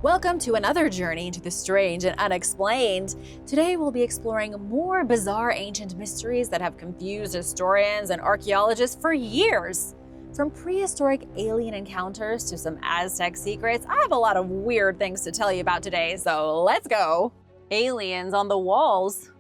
Welcome to another journey into the strange and unexplained. Today we'll be exploring more bizarre ancient mysteries that have confused historians and archaeologists for years. From prehistoric alien encounters to some Aztec secrets, I have a lot of weird things to tell you about today, so let's go. Aliens on the walls.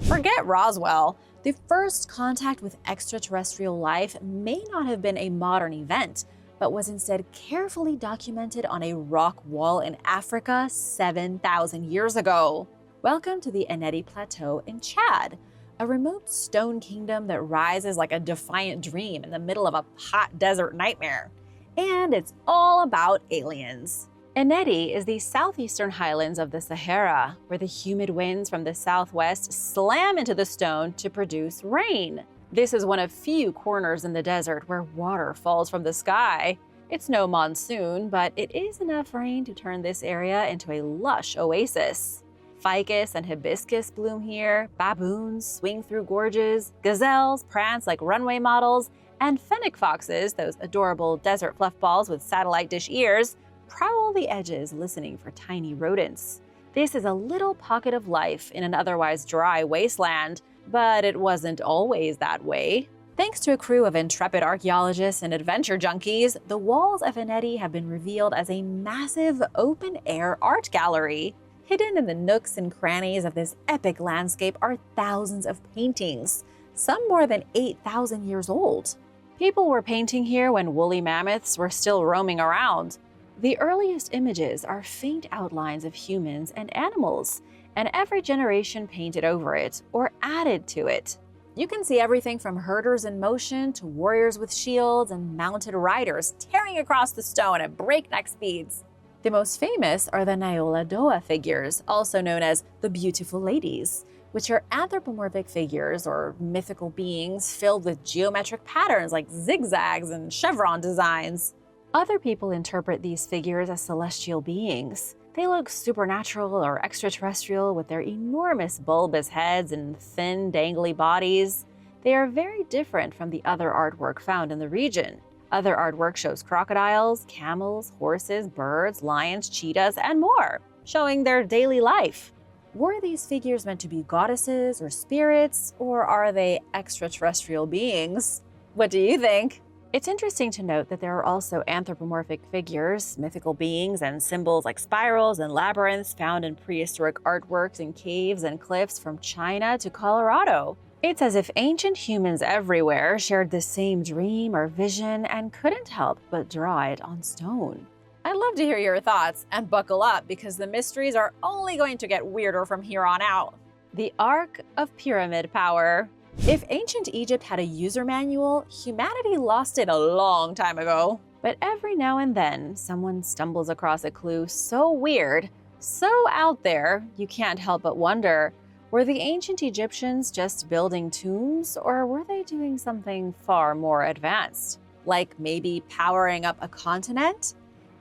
Forget Roswell. The first contact with extraterrestrial life may not have been a modern event, but was instead carefully documented on a rock wall in Africa 7,000 years ago. Welcome to the Ennedi Plateau in Chad, a remote stone kingdom that rises like a defiant dream in the middle of a hot desert nightmare. And it's all about aliens. Ennedi is the southeastern highlands of the Sahara, where the humid winds from the southwest slam into the stone to produce rain. This is one of few corners in the desert where water falls from the sky. It's no monsoon, but it is enough rain to turn this area into a lush oasis. Ficus and hibiscus bloom here, baboons swing through gorges, gazelles prance like runway models, and fennec foxes, those adorable desert fluffballs with satellite dish ears, prowl the edges listening for tiny rodents. This is a little pocket of life in an otherwise dry wasteland, but it wasn't always that way. Thanks to a crew of intrepid archaeologists and adventure junkies, the walls of Ennedi have been revealed as a massive open-air art gallery. Hidden in the nooks and crannies of this epic landscape are thousands of paintings, some more than 8,000 years old. People were painting here when woolly mammoths were still roaming around. The earliest images are faint outlines of humans and animals, and every generation painted over it or added to it. You can see everything from herders in motion to warriors with shields and mounted riders tearing across the stone at breakneck speeds. The most famous are the Naola Doa figures, also known as the Beautiful Ladies, which are anthropomorphic figures or mythical beings filled with geometric patterns like zigzags and chevron designs. Other people interpret these figures as celestial beings. They look supernatural or extraterrestrial with their enormous bulbous heads and thin, dangly bodies. They are very different from the other artwork found in the region. Other artwork shows crocodiles, camels, horses, birds, lions, cheetahs, and more, showing their daily life. Were these figures meant to be goddesses or spirits, or are they extraterrestrial beings? What do you think? It's interesting to note that there are also anthropomorphic figures, mythical beings, and symbols like spirals and labyrinths found in prehistoric artworks in caves and cliffs from China to Colorado. It's as if ancient humans everywhere shared the same dream or vision and couldn't help but draw it on stone. I'd love to hear your thoughts, and buckle up because the mysteries are only going to get weirder from here on out. The Ark of Pyramid Power. If ancient Egypt had a user manual, humanity lost it a long time ago. But every now and then, someone stumbles across a clue so weird, so out there, you can't help but wonder, were the ancient Egyptians just building tombs, or were they doing something far more advanced? Like maybe powering up a continent?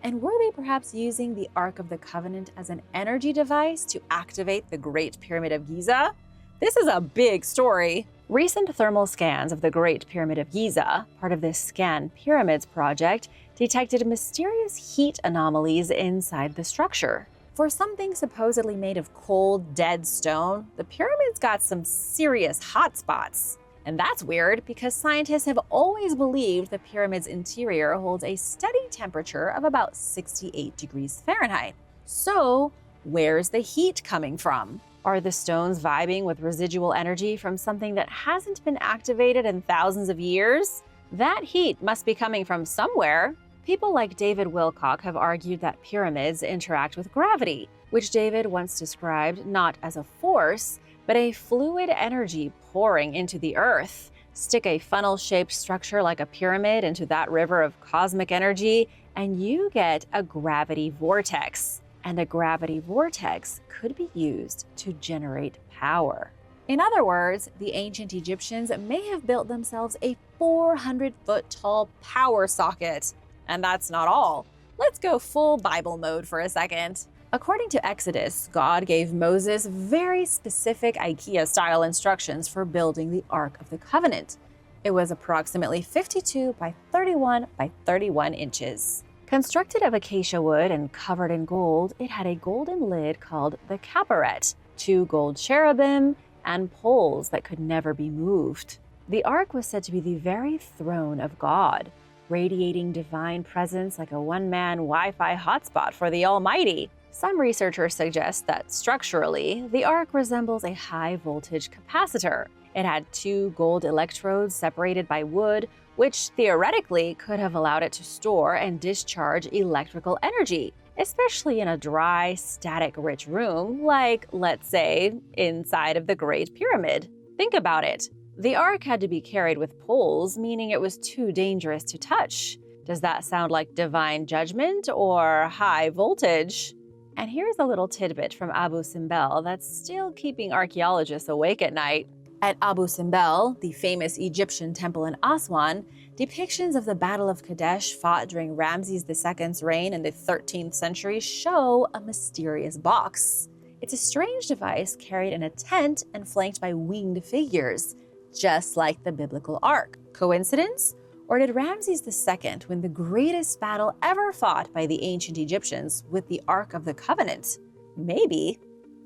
And were they perhaps using the Ark of the Covenant as an energy device to activate the Great Pyramid of Giza? This is a big story. Recent thermal scans of the Great Pyramid of Giza, part of this Scan Pyramids project, detected mysterious heat anomalies inside the structure. For something supposedly made of cold, dead stone, the pyramids got some serious hot spots. And that's weird because scientists have always believed the pyramid's interior holds a steady temperature of about 68 degrees Fahrenheit. So, where's the heat coming from? Are the stones vibing with residual energy from something that hasn't been activated in thousands of years? That heat must be coming from somewhere. People like David Wilcock have argued that pyramids interact with gravity, which David once described not as a force, but a fluid energy pouring into the earth. Stick a funnel-shaped structure like a pyramid into that river of cosmic energy, and you get a gravity vortex. And a gravity vortex could be used to generate power. In other words, the ancient Egyptians may have built themselves a 400-foot-tall power socket. And that's not all. Let's go full Bible mode for a second. According to Exodus, God gave Moses very specific IKEA-style instructions for building the Ark of the Covenant. It was approximately 52 by 31 by 31 inches. Constructed of acacia wood and covered in gold, it had a golden lid called the capparet, 2 gold cherubim, and poles that could never be moved. The Ark was said to be the very throne of God, radiating divine presence like a one-man Wi-Fi hotspot for the Almighty. Some researchers suggest that structurally, the Ark resembles a high-voltage capacitor. It had 2 gold electrodes separated by wood, which theoretically could have allowed it to store and discharge electrical energy, especially in a dry, static-rich room like, let's say, inside of the Great Pyramid. Think about it. The Ark had to be carried with poles, meaning it was too dangerous to touch. Does that sound like divine judgment or high voltage? And here's a little tidbit from Abu Simbel that's still keeping archaeologists awake at night. At Abu Simbel, the famous Egyptian temple in Aswan, depictions of the Battle of Kadesh fought during Ramses II's reign in the 13th century show a mysterious box. It's a strange device carried in a tent and flanked by winged figures, just like the biblical Ark. Coincidence? Or did Ramses II win the greatest battle ever fought by the ancient Egyptians with the Ark of the Covenant? Maybe,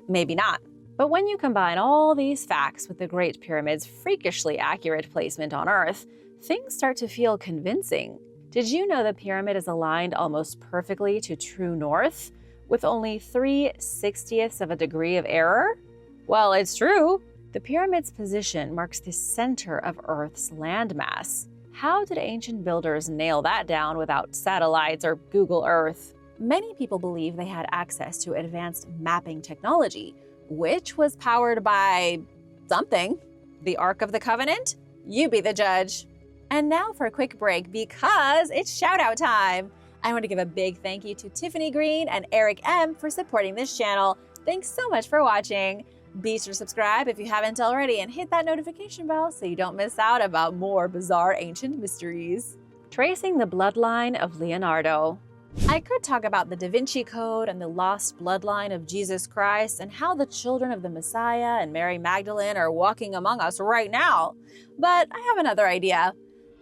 maybe not. But when you combine all these facts with the Great Pyramid's freakishly accurate placement on Earth, things start to feel convincing. Did you know the pyramid is aligned almost perfectly to true north, with only 3/60ths of a degree of error? Well, it's true. The pyramid's position marks the center of Earth's landmass. How did ancient builders nail that down without satellites or Google Earth? Many people believe they had access to advanced mapping technology, which was powered by something. The Ark of the Covenant? You be the judge. And now for a quick break because it's shout-out time. I want to give a big thank you to Tiffany Green and Eric M for supporting this channel. Thanks so much for watching. Be sure to subscribe if you haven't already and hit that notification bell so you don't miss out about more bizarre ancient mysteries. Tracing the bloodline of Leonardo. I could talk about the Da Vinci Code and the lost bloodline of Jesus Christ and how the children of the Messiah and Mary Magdalene are walking among us right now. But I have another idea.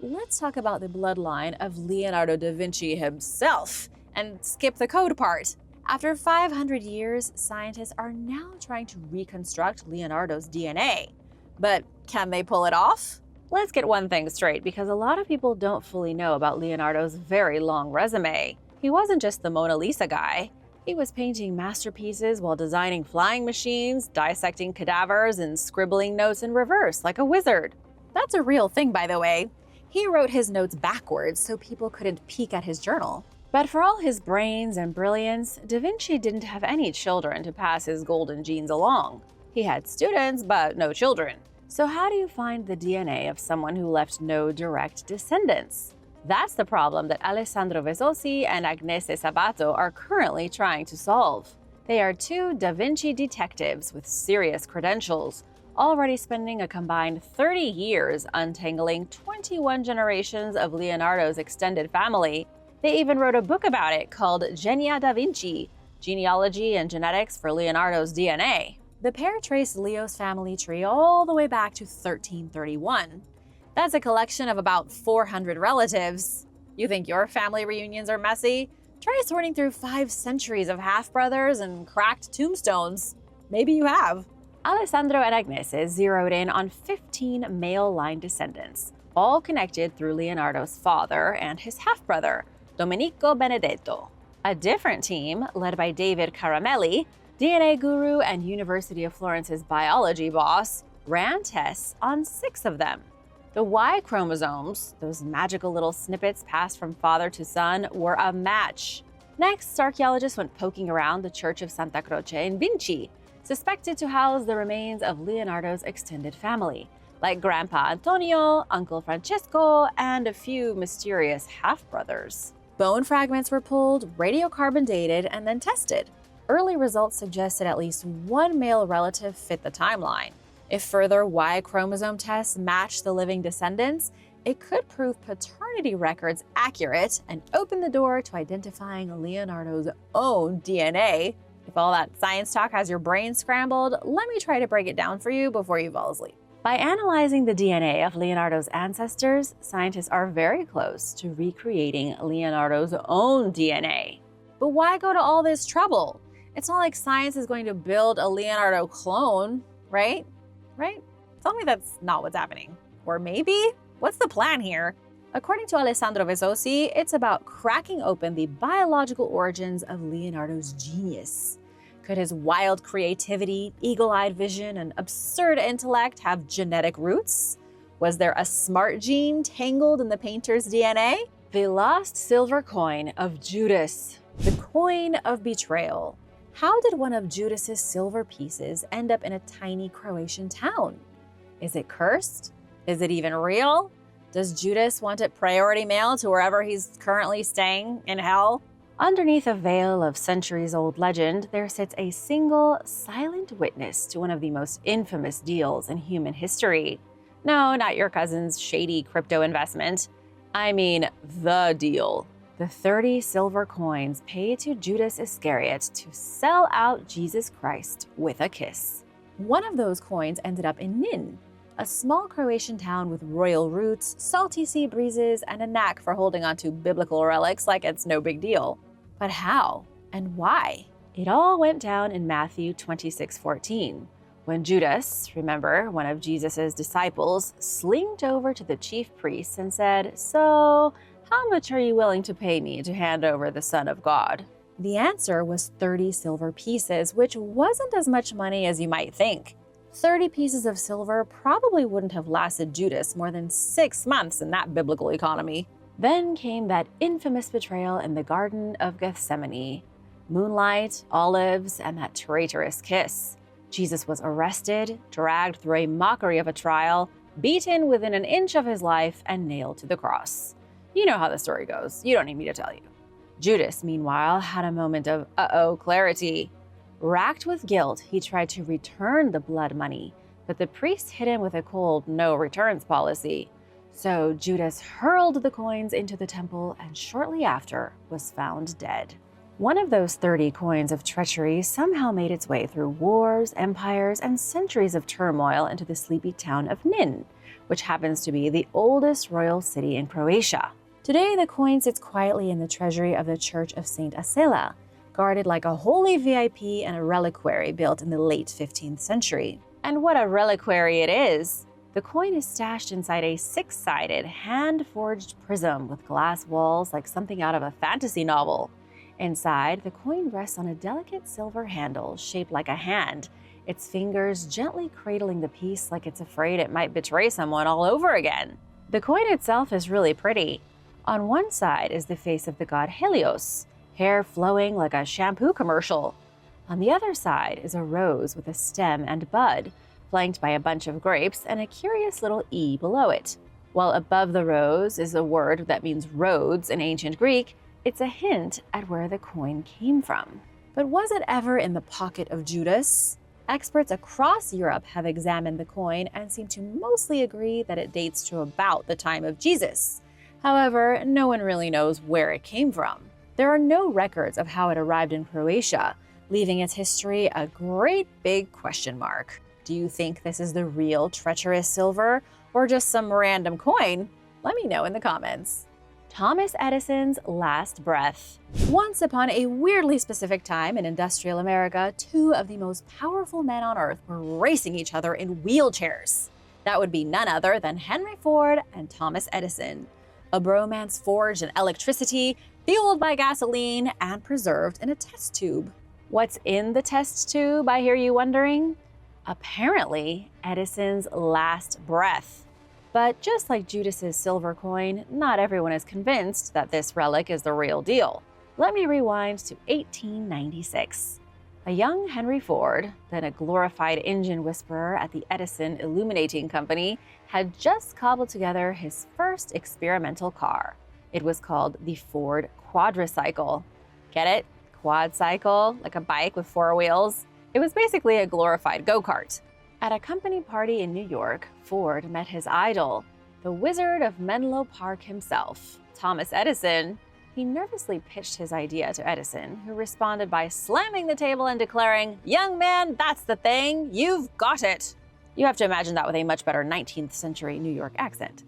Let's talk about the bloodline of Leonardo da Vinci himself and skip the code part. After 500 years, scientists are now trying to reconstruct Leonardo's DNA. But can they pull it off? Let's get one thing straight, because a lot of people don't fully know about Leonardo's very long resume. He wasn't just the Mona Lisa guy. He was painting masterpieces while designing flying machines, dissecting cadavers, and scribbling notes in reverse like a wizard. That's a real thing, by the way. He wrote his notes backwards so people couldn't peek at his journal. But for all his brains and brilliance, Da Vinci didn't have any children to pass his golden genes along. He had students, but no children. So how do you find the DNA of someone who left no direct descendants? That's the problem that Alessandro Vesosi and Agnese Sabato are currently trying to solve. They are 2 Da Vinci detectives with serious credentials, already spending a combined 30 years untangling 21 generations of Leonardo's extended family. They even wrote a book about it called Genia da Vinci, Genealogy and Genetics for Leonardo's DNA. The pair traced Leo's family tree all the way back to 1331. That's a collection of about 400 relatives. You think your family reunions are messy? Try sorting through 5 centuries of half-brothers and cracked tombstones. Maybe you have. Alessandro and Agnese zeroed in on 15 male line descendants, all connected through Leonardo's father and his half-brother, Domenico Benedetto. A different team, led by David Caramelli, DNA guru and University of Florence's biology boss, ran tests on 6 of them. The Y chromosomes, those magical little snippets passed from father to son, were a match. Next, archaeologists went poking around the Church of Santa Croce in Vinci, suspected to house the remains of Leonardo's extended family, like Grandpa Antonio, Uncle Francesco, and a few mysterious half-brothers. Bone fragments were pulled, radiocarbon dated, and then tested. Early results suggested at least one male relative fit the timeline. If further Y chromosome tests matched the living descendants, it could prove paternity records accurate and open the door to identifying Leonardo's own DNA. If all that science talk has your brain scrambled, let me try to break it down for you before you fall asleep. By analyzing the DNA of Leonardo's ancestors, scientists are very close to recreating Leonardo's own DNA. But why go to all this trouble? It's not like science is going to build a Leonardo clone, right? Right? Tell me that's not what's happening. Or maybe? What's the plan here? According to Alessandro Vesosi, it's about cracking open the biological origins of Leonardo's genius. Could his wild creativity, eagle-eyed vision, and absurd intellect have genetic roots? Was there a smart gene tangled in the painter's DNA? The lost silver coin of Judas, the coin of betrayal. How did one of Judas's silver pieces end up in a tiny Croatian town? Is it cursed? Is it even real? Does Judas want it priority mail to wherever he's currently staying in hell? Underneath a veil of centuries-old legend, there sits a single, silent witness to one of the most infamous deals in human history. No, not your cousin's shady crypto investment. I mean the deal. The 30 silver coins paid to Judas Iscariot to sell out Jesus Christ with a kiss. One of those coins ended up in Nin, a small Croatian town with royal roots, salty sea breezes, and a knack for holding onto biblical relics like it's no big deal. But how and why? It all went down in Matthew 26:14, when Judas, remember, one of Jesus' disciples, slinked over to the chief priests and said, "So, how much are you willing to pay me to hand over the Son of God?" The answer was 30 silver pieces, which wasn't as much money as you might think. 30 pieces of silver probably wouldn't have lasted Judas more than 6 months in that biblical economy. Then came that infamous betrayal in the Garden of Gethsemane. Moonlight, olives, and that traitorous kiss. Jesus was arrested, dragged through a mockery of a trial, beaten within an inch of his life, and nailed to the cross. You know how the story goes. You don't need me to tell you. Judas, meanwhile, had a moment of uh-oh clarity. Racked with guilt, he tried to return the blood money, but the priest hit him with a cold no returns policy. So Judas hurled the coins into the temple and shortly after was found dead. One of those 30 coins of treachery somehow made its way through wars, empires, and centuries of turmoil into the sleepy town of Nin, which happens to be the oldest royal city in Croatia. Today, the coin sits quietly in the treasury of the Church of St. Asela, guarded like a holy VIP and a reliquary built in the late 15th century. And what a reliquary it is! The coin is stashed inside a 6-sided, hand-forged prism with glass walls like something out of a fantasy novel. Inside, the coin rests on a delicate silver handle shaped like a hand, its fingers gently cradling the piece like it's afraid it might betray someone all over again. The coin itself is really pretty. On one side is the face of the god Helios, hair flowing like a shampoo commercial. On the other side is a rose with a stem and bud, flanked by a bunch of grapes and a curious little E below it. While above the rose is a word that means roads in ancient Greek, it's a hint at where the coin came from. But was it ever in the pocket of Judas? Experts across Europe have examined the coin and seem to mostly agree that it dates to about the time of Jesus. However, no one really knows where it came from. There are no records of how it arrived in Croatia, leaving its history a great big question mark. Do you think this is the real treacherous silver or just some random coin? Let me know in the comments. Thomas Edison's last breath. Once upon a weirdly specific time in industrial America, 2 of the most powerful men on Earth were racing each other in wheelchairs. That would be none other than Henry Ford and Thomas Edison. A bromance forged in electricity, fueled by gasoline, and preserved in a test tube. What's in the test tube, I hear you wondering? Apparently, Edison's last breath. But just like Judas's silver coin, not everyone is convinced that this relic is the real deal. Let me rewind to 1896. A young Henry Ford, then a glorified engine whisperer at the Edison Illuminating Company, had just cobbled together his first experimental car. It was called the Ford Quadricycle. Get it? Quad cycle, like a bike with 4 wheels. It was basically a glorified go-kart. At a company party in New York, Ford met his idol, the Wizard of Menlo Park himself, Thomas Edison. He nervously pitched his idea to Edison, who responded by slamming the table and declaring, "Young man, that's the thing, you've got it." You have to imagine that with a much better 19th century New York accent.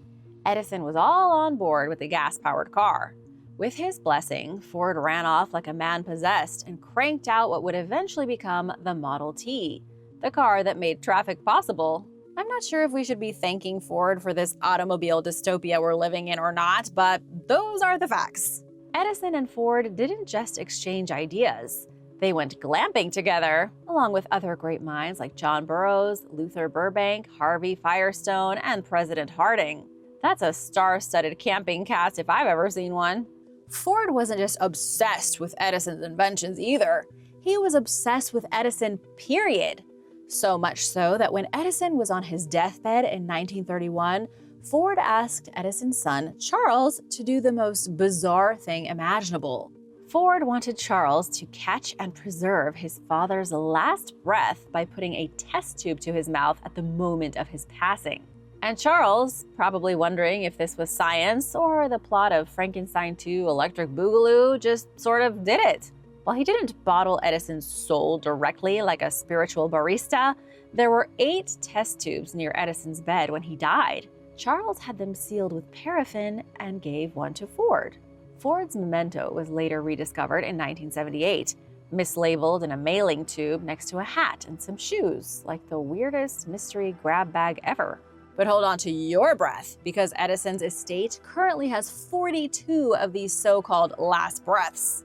Edison was all on board with the gas-powered car. With his blessing, Ford ran off like a man possessed and cranked out what would eventually become the Model T, the car that made traffic possible. I'm not sure if we should be thanking Ford for this automobile dystopia we're living in or not, but those are the facts. Edison and Ford didn't just exchange ideas. They went glamping together, along with other great minds like John Burroughs, Luther Burbank, Harvey Firestone, and President Harding. That's a star-studded camping cast if I've ever seen one. Ford wasn't just obsessed with Edison's inventions either. He was obsessed with Edison, period. So much so that when Edison was on his deathbed in 1931, Ford asked Edison's son, Charles, to do the most bizarre thing imaginable. Ford wanted Charles to catch and preserve his father's last breath by putting a test tube to his mouth at the moment of his passing. And Charles, probably wondering if this was science or the plot of Frankenstein 2 Electric Boogaloo, just sort of did it. While he didn't bottle Edison's soul directly like a spiritual barista, there were 8 test tubes near Edison's bed when he died. Charles had them sealed with paraffin and gave one to Ford. Ford's memento was later rediscovered in 1978, mislabeled in a mailing tube next to a hat and some shoes, like the weirdest mystery grab bag ever. But hold on to your breath, because Edison's estate currently has 42 of these so-called last breaths.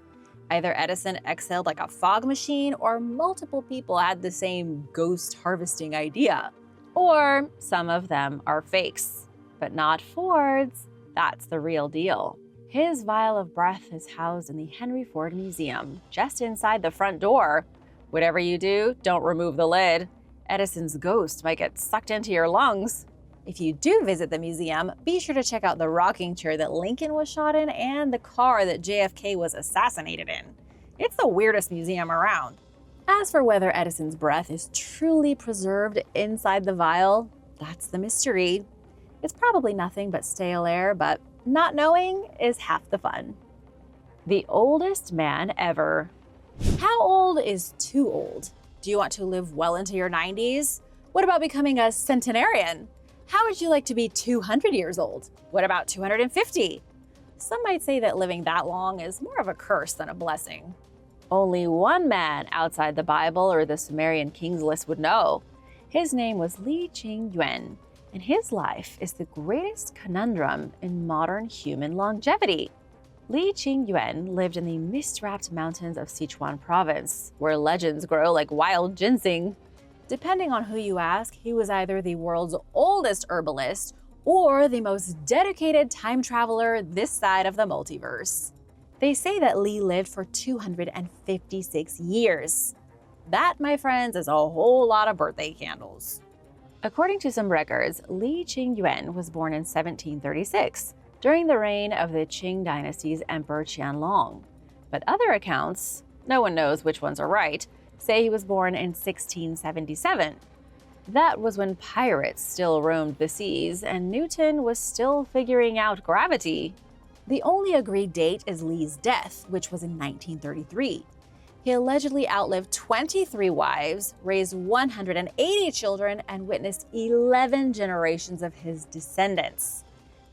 Either Edison exhaled like a fog machine, or multiple people had the same ghost harvesting idea. Or some of them are fakes. But not Ford's. That's the real deal. His vial of breath is housed in the Henry Ford Museum, just inside the front door. Whatever you do, don't remove the lid. Edison's ghost might get sucked into your lungs. If you do visit the museum, be sure to check out the rocking chair that Lincoln was shot in and the car that JFK was assassinated in. It's the weirdest museum around. As for whether Edison's breath is truly preserved inside the vial, that's the mystery. It's probably nothing but stale air, but not knowing is half the fun. The oldest man ever. How old is too old? Do you want to live well into your 90s? What about becoming a centenarian? How would you like to be 200 years old? What about 250? Some might say that living that long is more of a curse than a blessing. Only one man outside the Bible or the Sumerian Kings list would know. His name was Li Qingyuan, and his life is the greatest conundrum in modern human longevity. Li Qingyuan lived in the mist-wrapped mountains of Sichuan province, where legends grow like wild ginseng. Depending on who you ask, he was either the world's oldest herbalist or the most dedicated time traveler this side of the multiverse. They say that Li lived for 256 years. That, my friends, is a whole lot of birthday candles. According to some records, Li Qingyuan was born in 1736, during the reign of the Qing dynasty's Emperor Qianlong. But other accounts, no one knows which ones are right, say he was born in 1677. That was when pirates still roamed the seas and Newton was still figuring out gravity. The only agreed date is Li's death, which was in 1933. He allegedly outlived 23 wives, raised 180 children, and witnessed 11 generations of his descendants.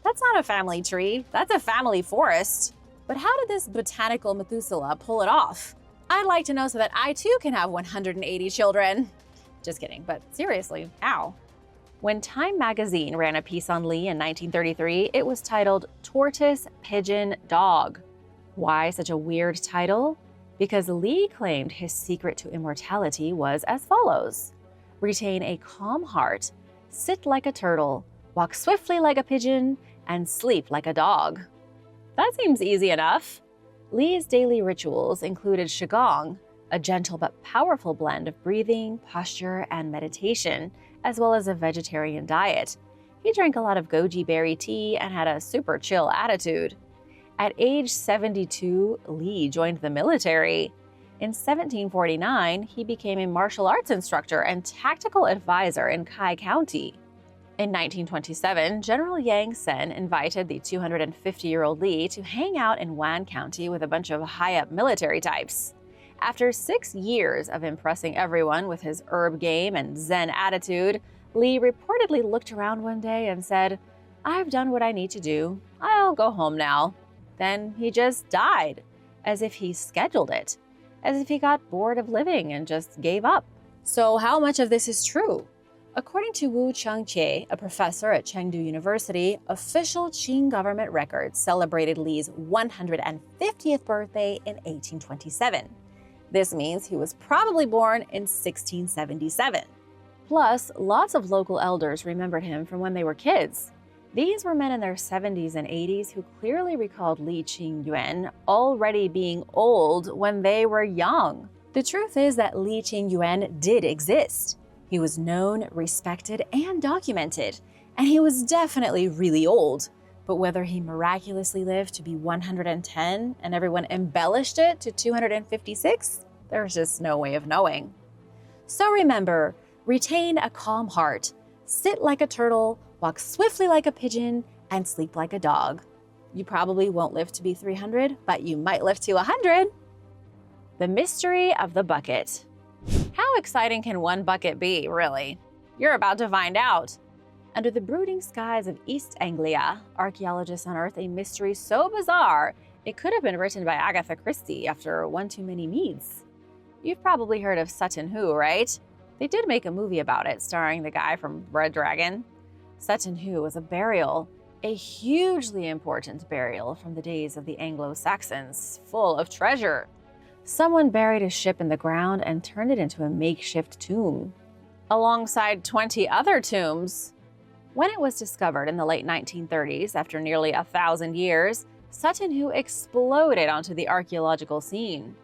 That's not a family tree, that's a family forest. But how did this botanical Methuselah pull it off? I'd like to know so that I too can have 180 children. Just kidding, but seriously, how? When Time magazine ran a piece on Li in 1933, it was titled Tortoise, Pigeon, Dog. Why such a weird title? Because Li claimed his secret to immortality was as follows: retain a calm heart, sit like a turtle, walk swiftly like a pigeon, and sleep like a dog. That seems easy enough. Li's daily rituals included Qigong, a gentle but powerful blend of breathing, posture, and meditation, as well as a vegetarian diet. He drank a lot of goji berry tea and had a super chill attitude. At age 72, Li joined the military. In 1749, he became a martial arts instructor and tactical advisor in Kai County. In 1927, General Yang Sen invited the 250-year-old Li to hang out in Wan County with a bunch of high-up military types. After 6 years of impressing everyone with his herb game and Zen attitude, Lee reportedly looked around one day and said, "I've done what I need to do. I'll go home now." Then he just died, as if he scheduled it, as if he got bored of living and just gave up. So how much of this is true? According to Wu Chengqie, a professor at Chengdu University, official Qing government records celebrated Li's 150th birthday in 1827. This means he was probably born in 1677. Plus, lots of local elders remembered him from when they were kids. These were men in their 70s and 80s who clearly recalled Li Qingyuan already being old when they were young. The truth is that Li Qingyuan did exist. He was known, respected, and documented, and he was definitely really old. But whether he miraculously lived to be 110 and everyone embellished it to 256, there's just no way of knowing. So remember, retain a calm heart, sit like a turtle, walk swiftly like a pigeon, and sleep like a dog. You probably won't live to be 300, but you might live to 100. The mystery of the bucket. How exciting can one bucket be, really? You're about to find out. Under the brooding skies of East Anglia, archaeologists unearthed a mystery so bizarre it could have been written by Agatha Christie after one too many meads. You've probably heard of Sutton Hoo, right? They did make a movie about it, starring the guy from Red Dragon. Sutton Hoo was a burial, a hugely important burial from the days of the Anglo-Saxons, full of treasure. Someone buried a ship in the ground and turned it into a makeshift tomb, alongside 20 other tombs. When it was discovered in the late 1930s, after nearly 1,000 years, Sutton Hoo exploded onto the archaeological scene.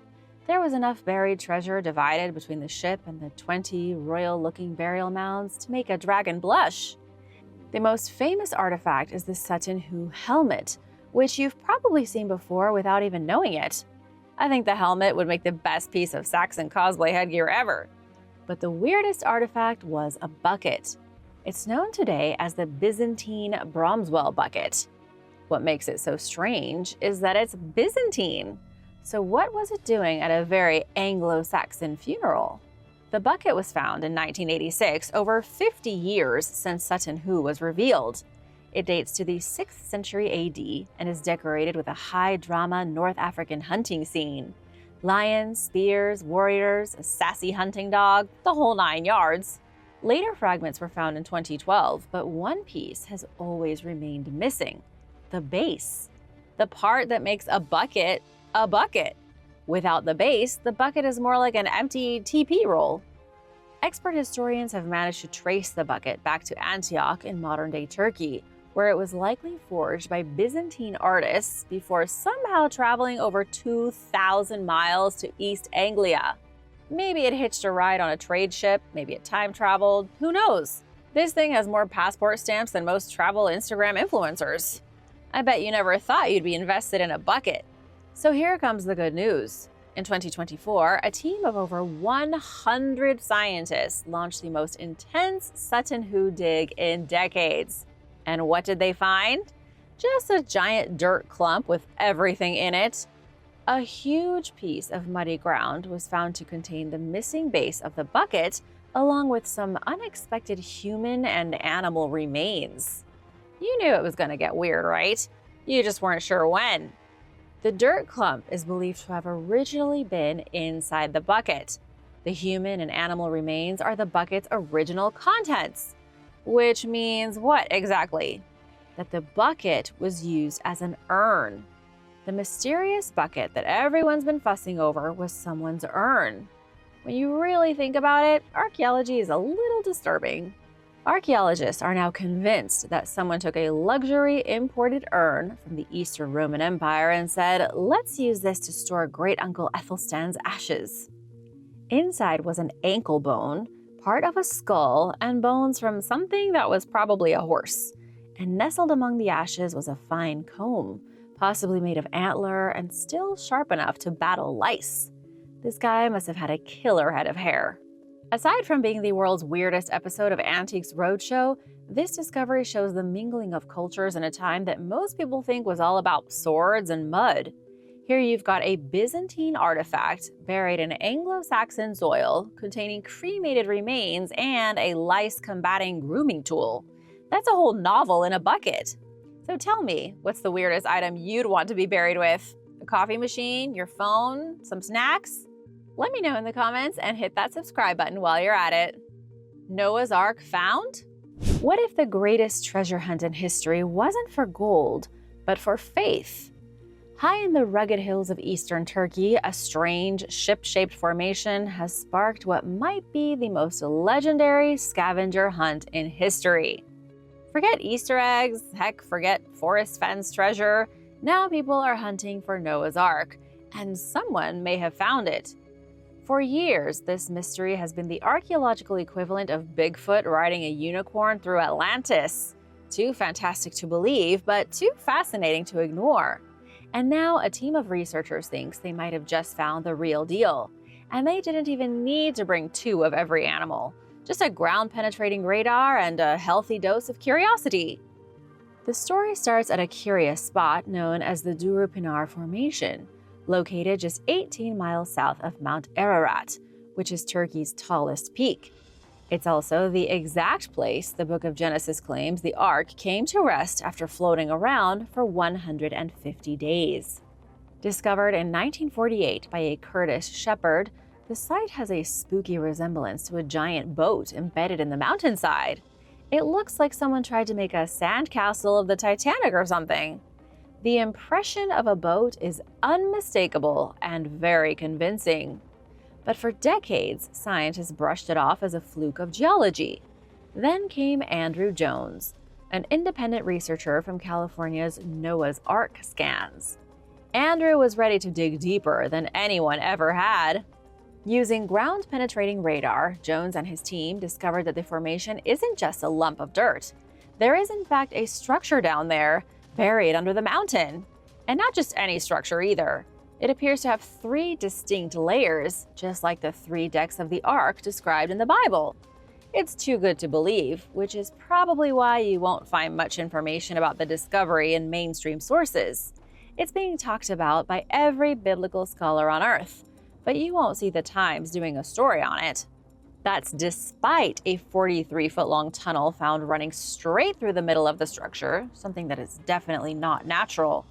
There was enough buried treasure divided between the ship and the 20 royal-looking burial mounds to make a dragon blush. The most famous artifact is the Sutton Hoo helmet, which you've probably seen before without even knowing it. I think the helmet would make the best piece of Saxon cosplay headgear ever. But the weirdest artifact was a bucket. It's known today as the Byzantine Bromswell bucket. What makes it so strange is that it's Byzantine. So what was it doing at a very Anglo-Saxon funeral? The bucket was found in 1986, over 50 years since Sutton Hoo was revealed. It dates to the 6th century AD and is decorated with a high-drama North African hunting scene. Lions, spears, warriors, a sassy hunting dog, the whole 9 yards. Later fragments were found in 2012, but one piece has always remained missing: the base. The part that makes a bucket a bucket. Without the base, the bucket is more like an empty TP roll. Expert historians have managed to trace the bucket back to Antioch in modern-day Turkey, where it was likely forged by Byzantine artists before somehow traveling over 2,000 miles to East Anglia. Maybe it hitched a ride on a trade ship, maybe it time traveled, who knows? This thing has more passport stamps than most travel Instagram influencers. I bet you never thought you'd be invested in a bucket. So here comes the good news. In 2024, a team of over 100 scientists launched the most intense Sutton Hoo dig in decades. And what did they find? Just a giant dirt clump with everything in it. A huge piece of muddy ground was found to contain the missing base of the bucket, along with some unexpected human and animal remains. You knew it was going to get weird, right? You just weren't sure when. The dirt clump is believed to have originally been inside the bucket. The human and animal remains are the bucket's original contents. Which means what exactly? That the bucket was used as an urn. The mysterious bucket that everyone's been fussing over was someone's urn. When you really think about it, archaeology is a little disturbing. Archaeologists are now convinced that someone took a luxury imported urn from the Eastern Roman Empire and said, "Let's use this to store Great Uncle Ethelstan's ashes." Inside was an ankle bone, part of a skull, and bones from something that was probably a horse. And nestled among the ashes was a fine comb, possibly made of antler and still sharp enough to battle lice. This guy must have had a killer head of hair. Aside from being the world's weirdest episode of Antiques Roadshow, this discovery shows the mingling of cultures in a time that most people think was all about swords and mud. Here you've got a Byzantine artifact buried in Anglo-Saxon soil containing cremated remains and a lice-combating grooming tool. That's a whole novel in a bucket. So tell me, what's the weirdest item you'd want to be buried with? A coffee machine, your phone, some snacks? Let me know in the comments and hit that subscribe button while you're at it. Noah's Ark found? What if the greatest treasure hunt in history wasn't for gold, but for faith? High in the rugged hills of eastern Turkey, a strange, ship-shaped formation has sparked what might be the most legendary scavenger hunt in history. Forget Easter eggs, heck, forget forest fence treasure. Now people are hunting for Noah's Ark, and someone may have found it. For years, this mystery has been the archaeological equivalent of Bigfoot riding a unicorn through Atlantis. Too fantastic to believe, but too fascinating to ignore. And now a team of researchers thinks they might have just found the real deal. And they didn't even need to bring two of every animal. Just a ground-penetrating radar and a healthy dose of curiosity. The story starts at a curious spot known as the Durupinar Formation, located just 18 miles south of Mount Ararat, which is Turkey's tallest peak. It's also the exact place the book of Genesis claims the Ark came to rest after floating around for 150 days. Discovered in 1948 by a Kurdish shepherd, the site has a spooky resemblance to a giant boat embedded in the mountainside. It looks like someone tried to make a sandcastle of the Titanic or something. The impression of a boat is unmistakable and very convincing. But for decades, scientists brushed it off as a fluke of geology. Then came Andrew Jones, an independent researcher from California's Noah's Ark scans. Andrew was ready to dig deeper than anyone ever had. Using ground-penetrating radar, Jones and his team discovered that the formation isn't just a lump of dirt. There is in fact a structure down there, buried under the mountain. And not just any structure either. It appears to have 3 distinct layers, just like the 3 decks of the Ark described in the Bible. It's too good to believe, which is probably why you won't find much information about the discovery in mainstream sources. It's being talked about by every biblical scholar on Earth, but you won't see the Times doing a story on it. That's despite a 43-foot-long tunnel found running straight through the middle of the structure, something that is definitely not natural.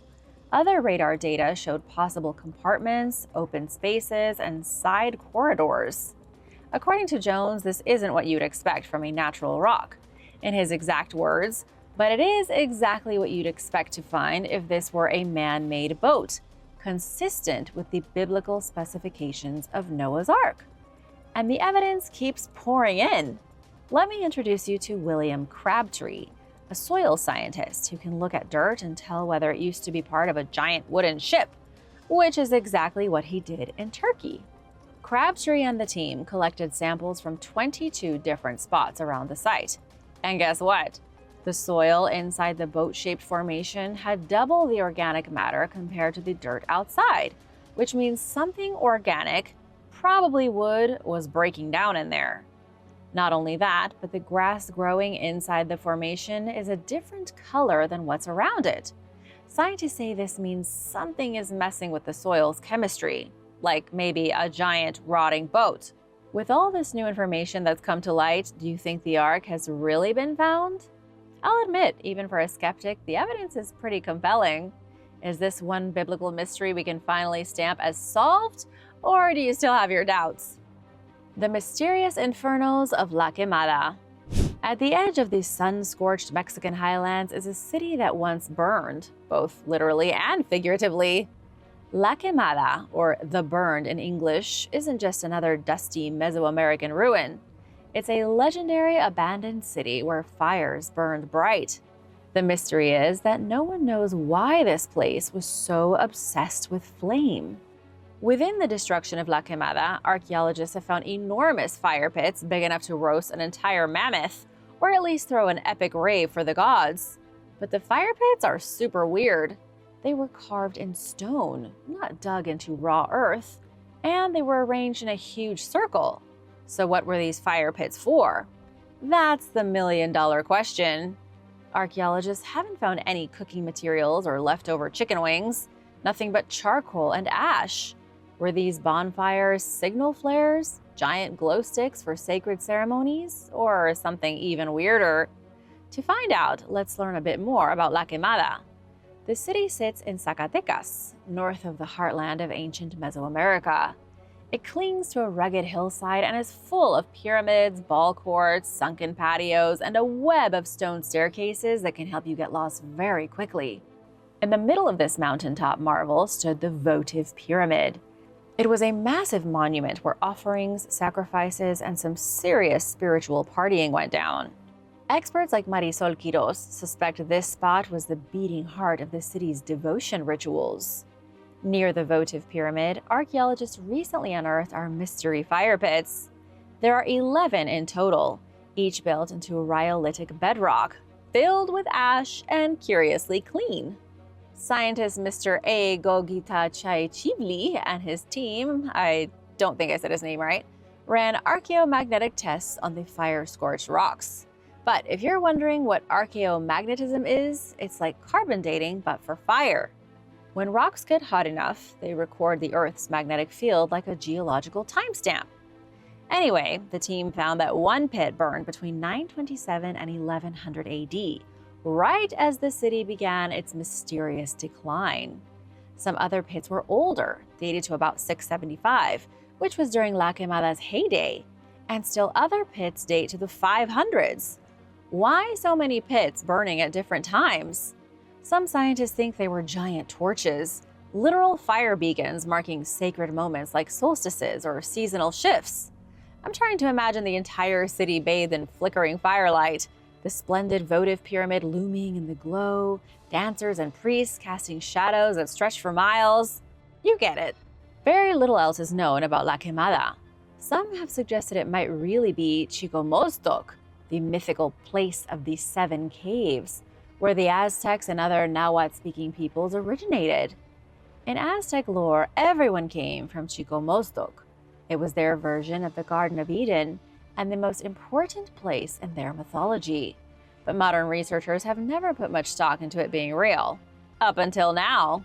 Other radar data showed possible compartments, open spaces, and side corridors. According to Jones, this isn't what you'd expect from a natural rock. In his exact words, but it is exactly what you'd expect to find if this were a man-made boat, consistent with the biblical specifications of Noah's Ark. And the evidence keeps pouring in. Let me introduce you to William Crabtree, a soil scientist who can look at dirt and tell whether it used to be part of a giant wooden ship, which is exactly what he did in Turkey. Crabtree and the team collected samples from 22 different spots around the site. And guess what? The soil inside the boat-shaped formation had double the organic matter compared to the dirt outside, which means something organic, probably wood, was breaking down in there. Not only that, but the grass growing inside the formation is a different color than what's around it. Scientists say this means something is messing with the soil's chemistry, like maybe a giant rotting boat. With all this new information that's come to light, do you think the Ark has really been found? I'll admit, even for a skeptic, the evidence is pretty compelling. Is this one biblical mystery we can finally stamp as solved, or do you still have your doubts? The mysterious Infernos of La Quemada. At the edge of the sun-scorched Mexican highlands is a city that once burned, both literally and figuratively. La Quemada, or the Burned in English, isn't just another dusty Mesoamerican ruin. It's a legendary abandoned city where fires burned bright. The mystery is that no one knows why this place was so obsessed with flame. Within the destruction of La Quemada, archaeologists have found enormous fire pits big enough to roast an entire mammoth, or at least throw an epic rave for the gods. But the fire pits are super weird. They were carved in stone, not dug into raw earth, and they were arranged in a huge circle. So what were these fire pits for? That's the million-dollar question. Archaeologists haven't found any cooking materials or leftover chicken wings. Nothing but charcoal and ash. Were these bonfires signal flares, giant glow sticks for sacred ceremonies, or something even weirder? To find out, let's learn a bit more about La Quemada. The city sits in Zacatecas, north of the heartland of ancient Mesoamerica. It clings to a rugged hillside and is full of pyramids, ball courts, sunken patios, and a web of stone staircases that can help you get lost very quickly. In the middle of this mountaintop marvel stood the votive pyramid. It was a massive monument where offerings, sacrifices, and some serious spiritual partying went down. Experts like Marisol Quiros suspect this spot was the beating heart of the city's devotion rituals. Near the votive pyramid, archaeologists recently unearthed our mystery fire pits. There are 11 in total, each built into rhyolitic bedrock, filled with ash and curiously clean. Scientist Mr. A. Gogita Chaichivli and his team, I don't think I said his name right, ran archaeomagnetic tests on the fire-scorched rocks. But if you're wondering what archaeomagnetism is, it's like carbon dating, but for fire. When rocks get hot enough, they record the Earth's magnetic field like a geological timestamp. Anyway, the team found that one pit burned between 927 and 1100 AD, right as the city began its mysterious decline. Some other pits were older, dated to about 675, which was during La Quemada's heyday, and still other pits date to the 500s. Why so many pits burning at different times? Some scientists think they were giant torches, literal fire beacons marking sacred moments like solstices or seasonal shifts. I'm trying to imagine the entire city bathed in flickering firelight, the splendid votive pyramid looming in the glow, dancers and priests casting shadows that stretch for miles. You get it. Very little else is known about La Quemada. Some have suggested it might really be Chicomostoc, the mythical place of the 7 caves, where the Aztecs and other Nahuatl-speaking peoples originated. In Aztec lore, everyone came from Chicomostoc. It was their version of the Garden of Eden and the most important place in their mythology. But modern researchers have never put much stock into it being real. Up until now.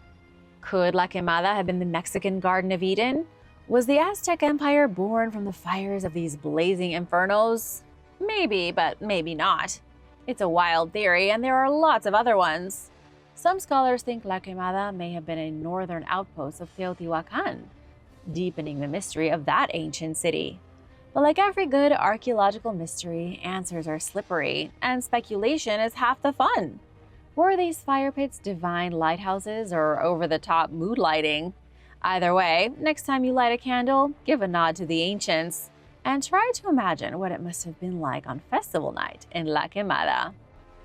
Could La Quemada have been the Mexican Garden of Eden? Was the Aztec Empire born from the fires of these blazing infernos? Maybe, but maybe not. It's a wild theory, and there are lots of other ones. Some scholars think La Quemada may have been a northern outpost of Teotihuacan, deepening the mystery of that ancient city. But like every good archaeological mystery, answers are slippery, and speculation is half the fun. Were these fire pits divine lighthouses or over-the-top mood lighting? Either way, next time you light a candle, give a nod to the ancients, and try to imagine what it must have been like on festival night in La Quemada.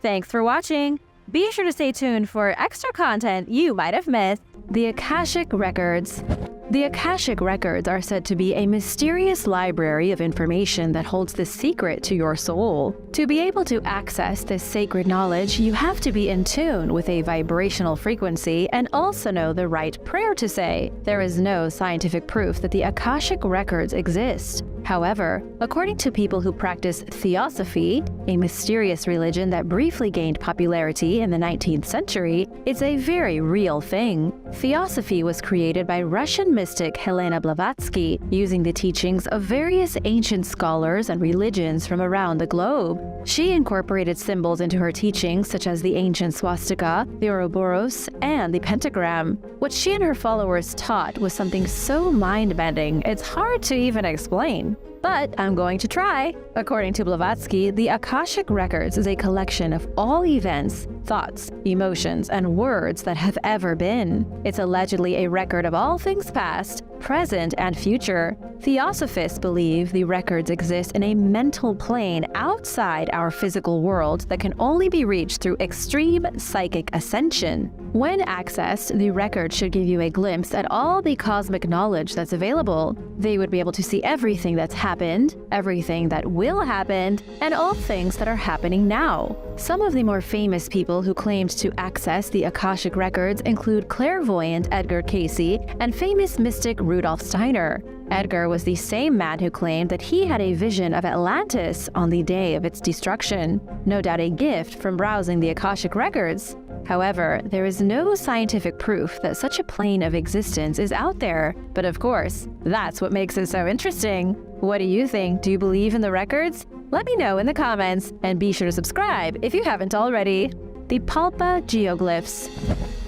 Thanks for watching! Be sure to stay tuned for extra content you might have missed. The Akashic Records. The Akashic Records are said to be a mysterious library of information that holds the secret to your soul. To be able to access this sacred knowledge, you have to be in tune with a vibrational frequency and also know the right prayer to say. There is no scientific proof that the Akashic Records exist. However, according to people who practice Theosophy, a mysterious religion that briefly gained popularity in the 19th century, it's a very real thing. Theosophy was created by Russian mystic Helena Blavatsky, using the teachings of various ancient scholars and religions from around the globe. She incorporated symbols into her teachings such as the ancient swastika, the Ouroboros, and the pentagram. What she and her followers taught was something so mind-bending, it's hard to even explain. But I'm going to try. According to Blavatsky, the Akashic Records is a collection of all events, thoughts, emotions, and words that have ever been. It's allegedly a record of all things past, present, and future. Theosophists believe the records exist in a mental plane outside our physical world that can only be reached through extreme psychic ascension. When accessed, the record should give you a glimpse at all the cosmic knowledge that's available. They would be able to see everything that's happened, everything that will happen, and all things that are happening now. Some of the more famous people who claimed to access the Akashic Records include clairvoyant Edgar Cayce and famous mystic Rudolf Steiner. Edgar was the same man who claimed that he had a vision of Atlantis on the day of its destruction. No doubt a gift from browsing the Akashic Records. However, there is no scientific proof that such a plane of existence is out there. But of course, that's what makes it so interesting. What do you think? Do you believe in the records? Let me know in the comments, and be sure to subscribe if you haven't already. The Palpa geoglyphs.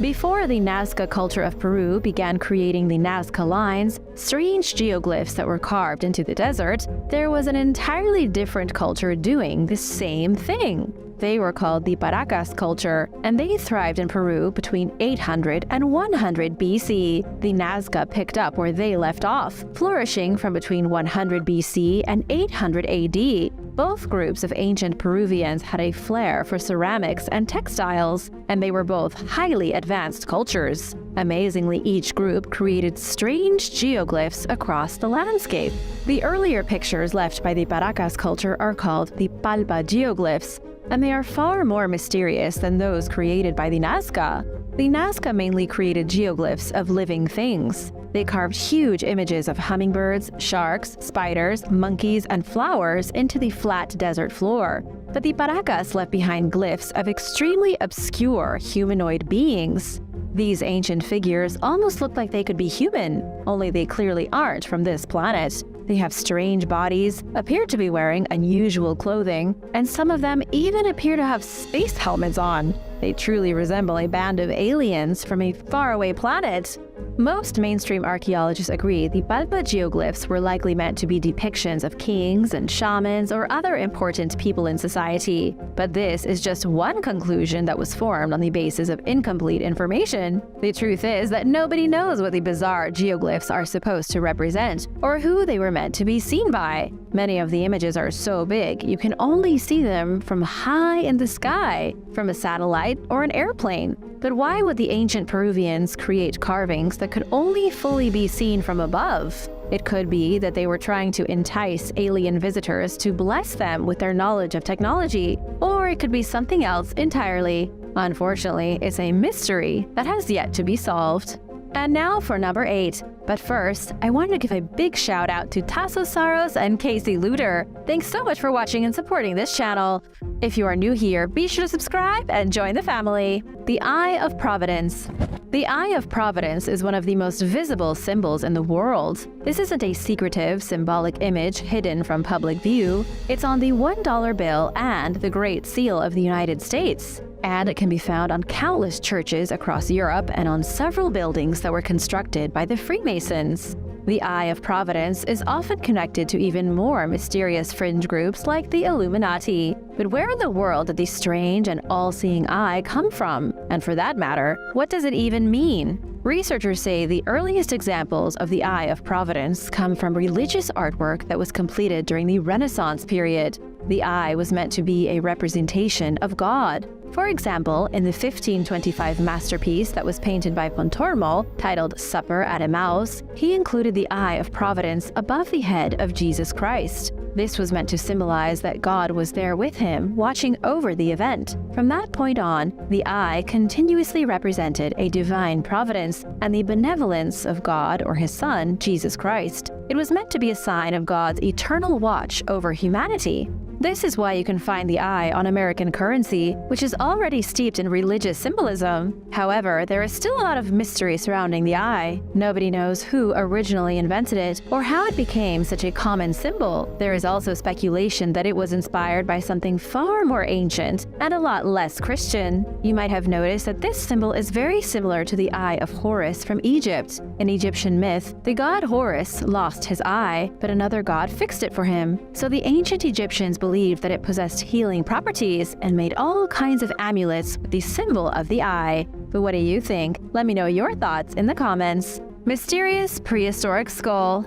Before the Nazca culture of Peru began creating the Nazca lines, strange geoglyphs that were carved into the desert, there was an entirely different culture doing the same thing. They were called the Paracas culture, and they thrived in Peru between 800 and 100 BC. The Nazca picked up where they left off, flourishing from between 100 BC and 800 AD. Both groups of ancient Peruvians had a flair for ceramics and textiles, and they were both highly advanced cultures. Amazingly, each group created strange geoglyphs across the landscape. The earlier pictures left by the Paracas culture are called the Palpa geoglyphs, and they are far more mysterious than those created by the Nazca. The Nazca mainly created geoglyphs of living things. They carved huge images of hummingbirds, sharks, spiders, monkeys, and flowers into the flat desert floor. But the Paracas left behind glyphs of extremely obscure humanoid beings. These ancient figures almost look like they could be human, only they clearly aren't from this planet. They have strange bodies, appear to be wearing unusual clothing, and some of them even appear to have space helmets on. They truly resemble a band of aliens from a faraway planet. Most mainstream archaeologists agree the Palpa geoglyphs were likely meant to be depictions of kings and shamans or other important people in society. But this is just one conclusion that was formed on the basis of incomplete information. The truth is that nobody knows what the bizarre geoglyphs are supposed to represent or who they were meant to be seen by. Many of the images are so big you can only see them from high in the sky, from a satellite or an airplane. But why would the ancient Peruvians create carvings that could only fully be seen from above? It could be that they were trying to entice alien visitors to bless them with their knowledge of technology, or it could be something else entirely. Unfortunately, it's a mystery that has yet to be solved. And now for number 8. But first, I wanted to give a big shout out to Tasso Saros and Casey Luter. Thanks so much for watching and supporting this channel. If you are new here, be sure to subscribe and join the family. The Eye of Providence. The Eye of Providence is one of the most visible symbols in the world. This isn't a secretive, symbolic image hidden from public view. It's on the $1 bill and the Great Seal of the United States. And it can be found on countless churches across Europe and on several buildings that were constructed by the Freemasons. The Eye of Providence is often connected to even more mysterious fringe groups like the Illuminati. But where in the world did the strange and all-seeing eye come from? And for that matter, what does it even mean? Researchers say the earliest examples of the Eye of Providence come from religious artwork that was completed during the Renaissance period. The eye was meant to be a representation of God. For example, in the 1525 masterpiece that was painted by Pontormo, titled Supper at Emmaus, he included the Eye of Providence above the head of Jesus Christ. This was meant to symbolize that God was there with him, watching over the event. From that point on, the eye continuously represented a divine providence and the benevolence of God or his Son, Jesus Christ. It was meant to be a sign of God's eternal watch over humanity. This is why you can find the eye on American currency, which is already steeped in religious symbolism. However, there is still a lot of mystery surrounding the eye. Nobody knows who originally invented it or how it became such a common symbol. There is also speculation that it was inspired by something far more ancient and a lot less Christian. You might have noticed that this symbol is very similar to the Eye of Horus from Egypt. In Egyptian myth, the god Horus lost his eye, but another god fixed it for him. So the ancient Egyptians believed that it possessed healing properties and made all kinds of amulets with the symbol of the eye. But what do you think? Let me know your thoughts in the comments. Mysterious prehistoric skull.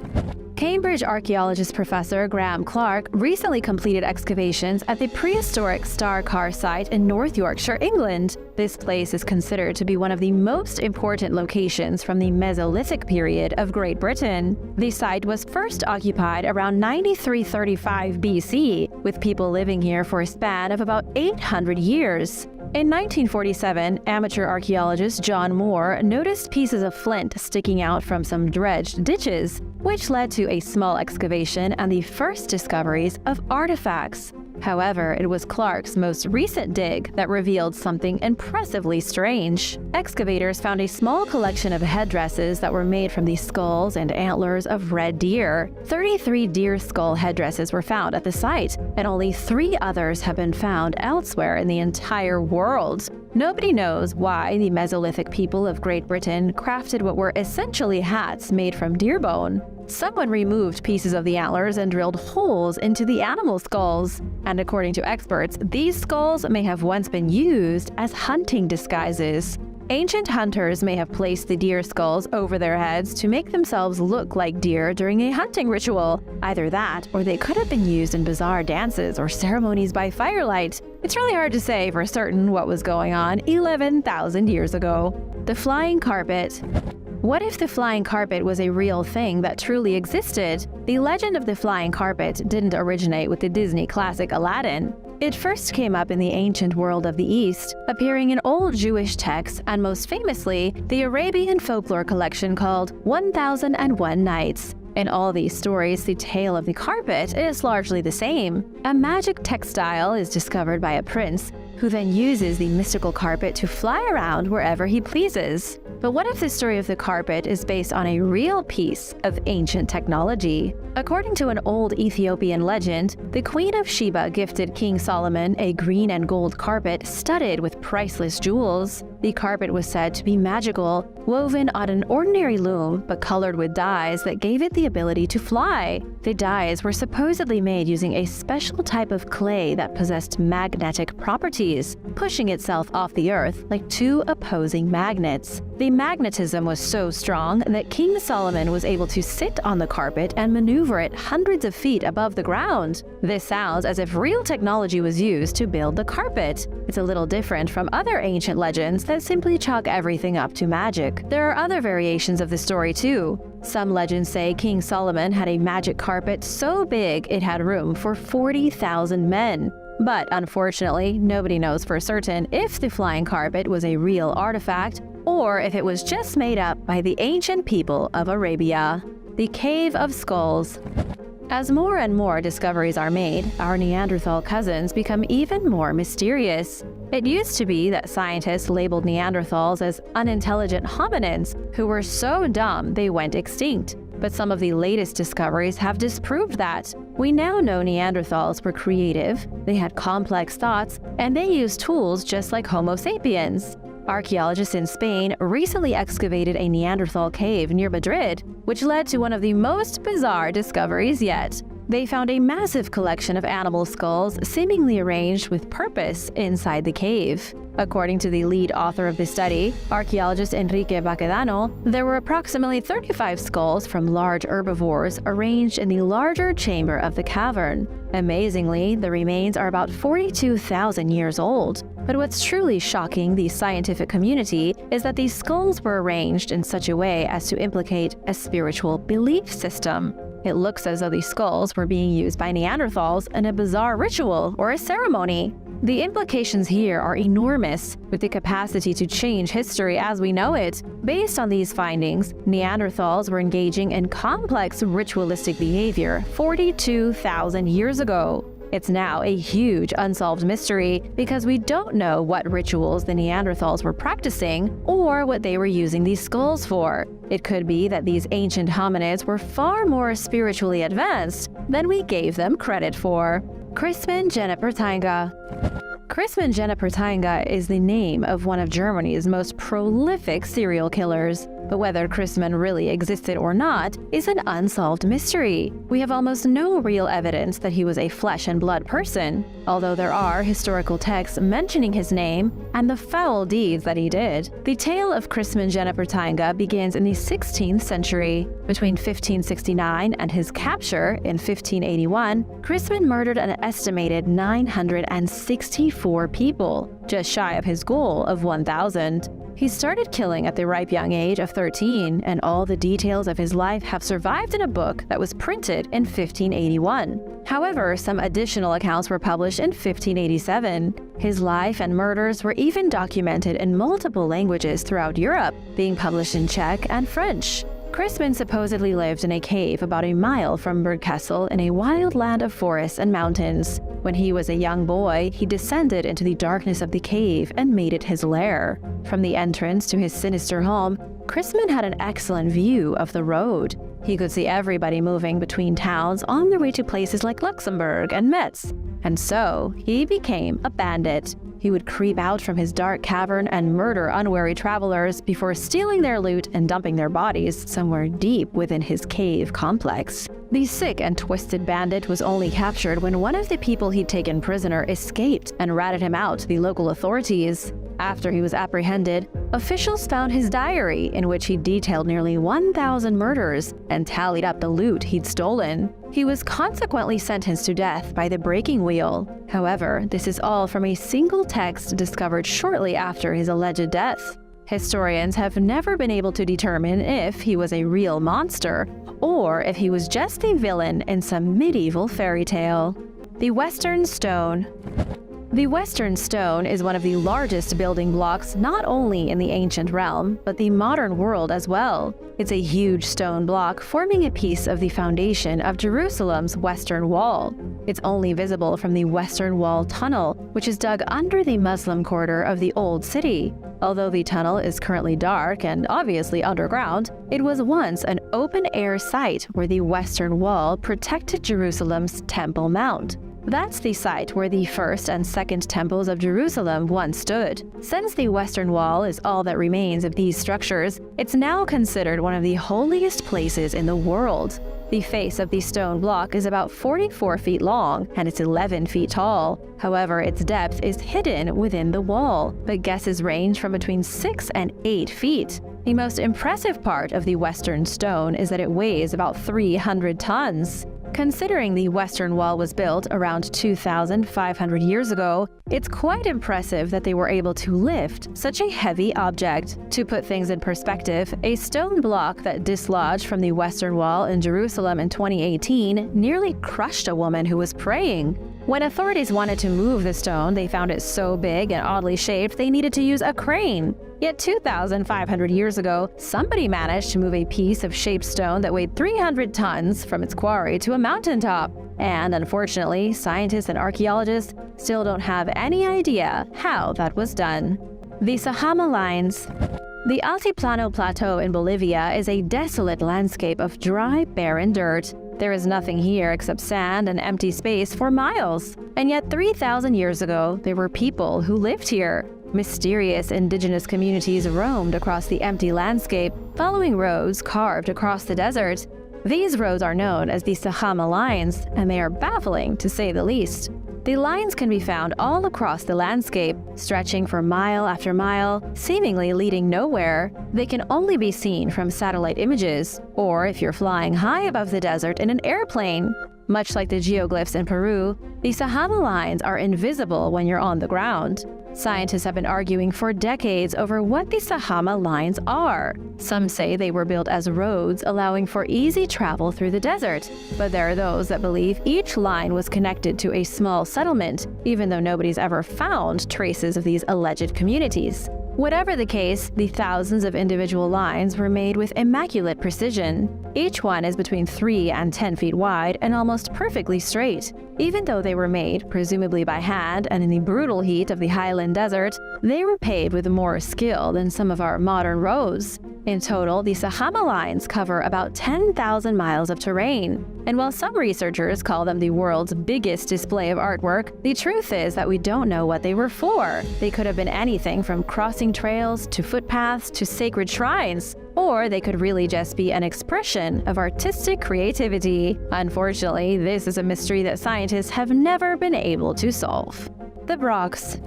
Cambridge archaeologist Professor Graham Clark recently completed excavations at the prehistoric Star Car site in North Yorkshire, England. This place is considered to be one of the most important locations from the Mesolithic period of Great Britain. The site was first occupied around 9335 BC, with people living here for a span of about 800 years. In 1947, amateur archaeologist John Moore noticed pieces of flint sticking out from some dredged ditches, which led to a small excavation and the first discoveries of artifacts. However, it was Clark's most recent dig that revealed something impressively strange. Excavators found a small collection of headdresses that were made from the skulls and antlers of red deer. 33 deer skull headdresses were found at the site, and only 3 others have been found elsewhere in the entire world. Nobody knows why the Mesolithic people of Great Britain crafted what were essentially hats made from deer bone. Someone removed pieces of the antlers and drilled holes into the animal skulls. And according to experts, these skulls may have once been used as hunting disguises. Ancient hunters may have placed the deer skulls over their heads to make themselves look like deer during a hunting ritual. Either that, or they could have been used in bizarre dances or ceremonies by firelight. It's really hard to say for certain what was going on 11,000 years ago. The flying carpet. What if the flying carpet was a real thing that truly existed? The legend of the flying carpet didn't originate with the Disney classic Aladdin. It first came up in the ancient world of the East, appearing in old Jewish texts and most famously, the Arabian folklore collection called 1001 Nights. In all these stories, the tale of the carpet is largely the same. A magic textile is discovered by a prince, who then uses the mystical carpet to fly around wherever he pleases. But what if the story of the carpet is based on a real piece of ancient technology? According to an old Ethiopian legend, the Queen of Sheba gifted King Solomon a green and gold carpet studded with priceless jewels. The carpet was said to be magical, woven on an ordinary loom but colored with dyes that gave it the ability to fly. The dyes were supposedly made using a special type of clay that possessed magnetic properties, pushing itself off the earth like 2 opposing magnets. The magnetism was so strong that King Solomon was able to sit on the carpet and maneuver it hundreds of feet above the ground. This sounds as if real technology was used to build the carpet. It's a little different from other ancient legends that simply chalk everything up to magic. There are other variations of the story too. Some legends say King Solomon had a magic carpet so big it had room for 40,000 men. But unfortunately, nobody knows for certain if the flying carpet was a real artifact or if it was just made up by the ancient people of Arabia. The Cave of Skulls. As more and more discoveries are made, our Neanderthal cousins become even more mysterious. It used to be that scientists labeled Neanderthals as unintelligent hominids who were so dumb they went extinct. But some of the latest discoveries have disproved that. We now know Neanderthals were creative, they had complex thoughts, and they used tools just like Homo sapiens. Archaeologists in Spain recently excavated a Neanderthal cave near Madrid, which led to one of the most bizarre discoveries yet. They found a massive collection of animal skulls seemingly arranged with purpose inside the cave. According to the lead author of the study, archaeologist Enrique Baquedano, there were approximately 35 skulls from large herbivores arranged in the larger chamber of the cavern. Amazingly, the remains are about 42,000 years old. But what's truly shocking the scientific community is that these skulls were arranged in such a way as to implicate a spiritual belief system. It looks as though these skulls were being used by Neanderthals in a bizarre ritual or a ceremony. The implications here are enormous, with the capacity to change history as we know it. Based on these findings, Neanderthals were engaging in complex ritualistic behavior 42,000 years ago. It's now a huge unsolved mystery because we don't know what rituals the Neanderthals were practicing or what they were using these skulls for. It could be that these ancient hominids were far more spiritually advanced than we gave them credit for. Christmann Jennepertanga. Christmann Jennepertanga is the name of one of Germany's most prolific serial killers. But whether Christmann really existed or not is an unsolved mystery. We have almost no real evidence that he was a flesh and blood person, although there are historical texts mentioning his name and the foul deeds that he did. The tale of Christmann Jennepertanga begins in the 16th century. Between 1569 and his capture in 1581, Christmann murdered an estimated 964 people, just shy of his goal of 1,000. He started killing at the ripe young age of 13, and all the details of his life have survived in a book that was printed in 1581. However, some additional accounts were published in 1587. His life and murders were even documented in multiple languages throughout Europe, being published in Czech and French. Crispin supposedly lived in a cave about a mile from Bergkessel in a wild land of forests and mountains. When he was a young boy, he descended into the darkness of the cave and made it his lair. From the entrance to his sinister home, Crispin had an excellent view of the road. He could see everybody moving between towns on their way to places like Luxembourg and Metz. And so, he became a bandit. He would creep out from his dark cavern and murder unwary travelers before stealing their loot and dumping their bodies somewhere deep within his cave complex. The sick and twisted bandit was only captured when one of the people he'd taken prisoner escaped and ratted him out to the local authorities. After he was apprehended, officials found his diary in which he detailed nearly 1,000 murders and tallied up the loot he'd stolen. He was consequently sentenced to death by the breaking wheel. However, this is all from a single text discovered shortly after his alleged death. Historians have never been able to determine if he was a real monster or if he was just a villain in some medieval fairy tale. The Western Stone. The Western Stone is one of the largest building blocks not only in the ancient realm, but the modern world as well. It's a huge stone block forming a piece of the foundation of Jerusalem's Western Wall. It's only visible from the Western Wall Tunnel, which is dug under the Muslim quarter of the Old City. Although the tunnel is currently dark and obviously underground, it was once an open-air site where the Western Wall protected Jerusalem's Temple Mount. That's the site where the first and second temples of Jerusalem once stood. Since the Western Wall is all that remains of these structures, it's now considered one of the holiest places in the world. The face of the stone block is about 44 feet long and it's 11 feet tall. However, its depth is hidden within the wall, but guesses range from between 6 and 8 feet. The most impressive part of the Western Stone is that it weighs about 300 tons. Considering the Western Wall was built around 2,500 years ago, it's quite impressive that they were able to lift such a heavy object. To put things in perspective, a stone block that dislodged from the Western Wall in Jerusalem in 2018 nearly crushed a woman who was praying. When authorities wanted to move the stone, they found it so big and oddly shaped they needed to use a crane. Yet 2,500 years ago, somebody managed to move a piece of shaped stone that weighed 300 tons from its quarry to a mountaintop. And unfortunately, scientists and archaeologists still don't have any idea how that was done. The Sahama Lines. The Altiplano Plateau in Bolivia is a desolate landscape of dry, barren dirt. There is nothing here except sand and empty space for miles. And yet 3,000 years ago, there were people who lived here. Mysterious indigenous communities roamed across the empty landscape, following roads carved across the desert. These roads are known as the Sahama Lines, and they are baffling to say the least. The lines can be found all across the landscape, stretching for mile after mile, seemingly leading nowhere. They can only be seen from satellite images, or if you're flying high above the desert in an airplane. Much like the geoglyphs in Peru, the Sahama Lines are invisible when you're on the ground. Scientists have been arguing for decades over what the Sahama Lines are. Some say they were built as roads, allowing for easy travel through the desert. But there are those that believe each line was connected to a small settlement, even though nobody's ever found traces of these alleged communities. Whatever the case, the thousands of individual lines were made with immaculate precision. Each one is between 3 and 10 feet wide and almost perfectly straight. Even though they were made, presumably by hand and in the brutal heat of the highland desert, they were paved with more skill than some of our modern roads. In total, the Sahama Lines cover about 10,000 miles of terrain. And while some researchers call them the world's biggest display of artwork, the truth is that we don't know what they were for. They could have been anything from crossing trails to footpaths to sacred shrines. Or they could really just be an expression of artistic creativity. Unfortunately, this is a mystery that scientists have never been able to solve. The Brochs.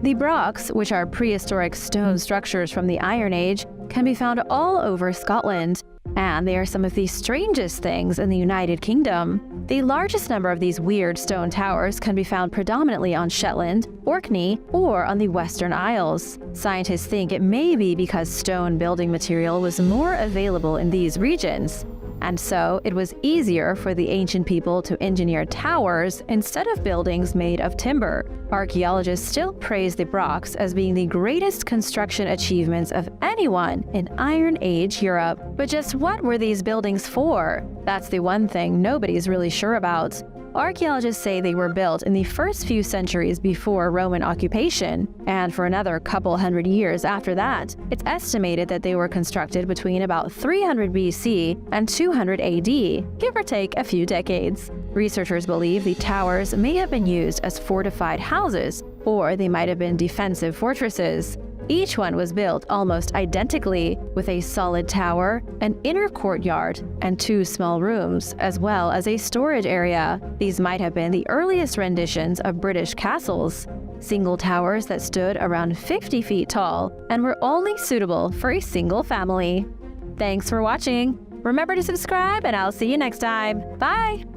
The Brochs, which are prehistoric stone structures from the Iron Age, can be found all over Scotland, and they are some of the strangest things in the United Kingdom. The largest number of these weird stone towers can be found predominantly on Shetland, Orkney, or on the Western Isles. Scientists think it may be because stone building material was more available in these regions. and so it was easier for the ancient people to engineer towers instead of buildings made of timber. Archaeologists still praise the Brocks as being the greatest construction achievements of anyone in Iron Age Europe. But just what were these buildings for? That's the one thing nobody's really sure about. Archaeologists say they were built in the first few centuries before Roman occupation, and for another couple hundred years after that. It's estimated that they were constructed between about 300 BC and 200 AD, give or take a few decades. Researchers believe the towers may have been used as fortified houses, or they might have been defensive fortresses. Each one was built almost identically, with a solid tower, an inner courtyard, and 2 small rooms, as well as a storage area. These might have been the earliest renditions of British castles, single towers that stood around 50 feet tall and were only suitable for a single family. Thanks for watching. Remember to subscribe, and I'll see you next time. Bye!